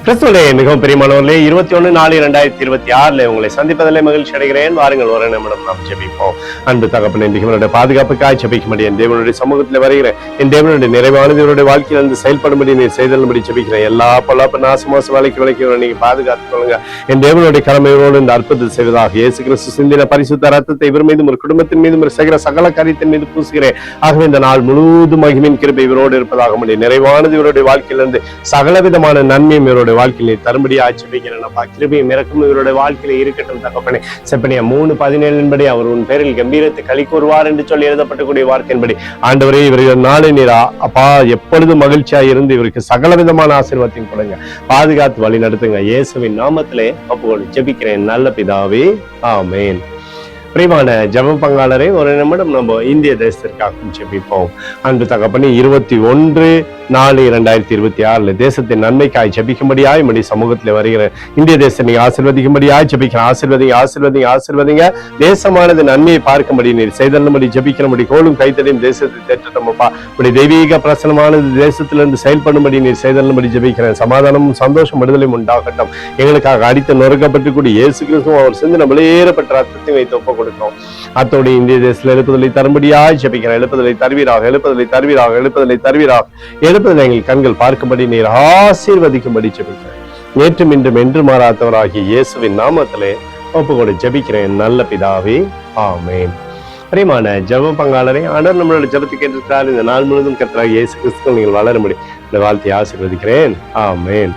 கிறிஸ்துவிலே மிகவும் பிரியமானவர்களே, 21/4/2026 உங்களை சந்திப்பதிலே மகிழ்ச்சி அடைகிறேன். வாருங்கள், ஒரு நிமிடம் நாம் ஜெபிப்போம். அன்பு தகப்பனே, இன்றைக்கு பாதுகாப்புக்காய் ஜெபிக்கும்படி என் தேவனுடைய சமூகத்தில் வருகிறேன். என் தேவனுடைய நிறைவானது இவருடைய வாழ்க்கையில் இருந்து செயல்படும்படி நீர் செய்தல்படி ஜெபிக்கிறேன். எல்லா பொல்லாப்பு நாசமாச விலைக்கு நீங்க பாதுகாத்துக் கொள்ளுங்க. என் தேவனுடைய கடமையோடு இந்த அற்புதத்தை செய்வதாக இயேசு கிறிஸ்து சிந்தின பரிசுத்த ரத்தத்தை இவர் மீதும் ஒரு குடும்பத்தின் மீதும் ஒரு செய்கிற சகல காரியத்தின் மீது பூசுகிறேன். ஆகவே இந்த நாள் முழுவதும் மகிமையின் கிருபை இவரோடு இருப்பதாக முடியும். நிறைவானது இவருடைய வாழ்க்கையிலிருந்து சகலவிதமான நன்மையும் இவருடைய வாழ்க்கையில தரும்படியா ஜெபிக்கிறேன்ப்பா. கிருபையும் இறக்கும் இவருடைய வாழ்க்கையில இருக்கட்டும் தகப்பனே. செப்பனியா 3:17 அவர் உன் பேரில் கம்பீரத்தை களி கூறுவார் என்று சொல்லி எழுதப்பட்டக்கூடிய வார்த்தையின்படி ஆண்டவரே, இவர்கள் நாளை நீரா அப்பா எப்பொழுதும் மகிழ்ச்சியா இருந்து இவருக்கு சகல விதமான ஆசீர்வாதத்தையும் கொடுங்க, பாதுகாத்து வழி நடத்துங்க. இயேசுவின் நாமத்திலே ஒப்புக்கொண்டு ஜெபிக்கிறேன் நல்ல பிதாவே, ஆமேன். பிரியமான ஜெப பங்காளரே, ஒரு நிமிடம் நம்ம இந்திய தேசத்திற்காக ஜெபிப்போம். அன்பு தகப்பனே, 21/4/2026 தேசத்தின் நன்மைக்காய் ஜெபிக்கும்படியாய் மணி சமூகத்தில் வருகிற இந்திய தேசத்தை நீங்க ஆசீர்வதிக்கும்படியாய் ஜெபிக்கிறேன். ஆசீர்வதிங்க. தேசமானது நன்மையை பார்க்கும்படி நீர் செய்தல்படி ஜெபிக்கிறபடி கோலும் கைத்தடையும் தேசத்தை தேற்றட்டமப்பா. இப்படி தெய்வீக பிரசனமானது தேசத்திலிருந்து செயல்படும்படி நீர் செய்தல்படி ஜெபிக்கிறேன். சமாதானமும் சந்தோஷம் விடுதலையும் உண்டாகட்டும். எங்களுக்காக அடித்து நொறுக்கப்பட்டு கூடிய இயேசு கிறிஸ்துவும் அவர் சிந்தின வெளியேறப்பட்ட ரத்தத்தை வைத்து ஒப்பு கொடுக்கிறோம். அத்தோடு இந்திய தேசத்தில் எழுப்புதலை தரும்படியாய் ஜெபிக்கிறேன். எழுப்புதலை தருவீராக. எழுப்புதலை எங்கள் கண்கள் பார்க்கும்படி நீர் ஆசீர்வதிக்கும்படி ஜெபிக்கிறேன். நேற்றும் இன்றும் என்று மாறாதவராகிய இயேசுவின் நாமத்திலே ஒப்புக்கொண்டு ஜெபிக்கிறேன் நல்ல பிதாவே, ஆமேன். பிரியமான ஜெப பங்காளரே, ஆண்டவர் நம்மளோட ஜெபத்தை கேட்டிருக்கிறார். இந்த நாள் முழுவதும் கர்த்தராகிய இயேசு கிறிஸ்துவில் நீங்கள் வளரும்படி இந்த வாழ்த்தை ஆசீர்வதிக்கிறேன், ஆமேன்.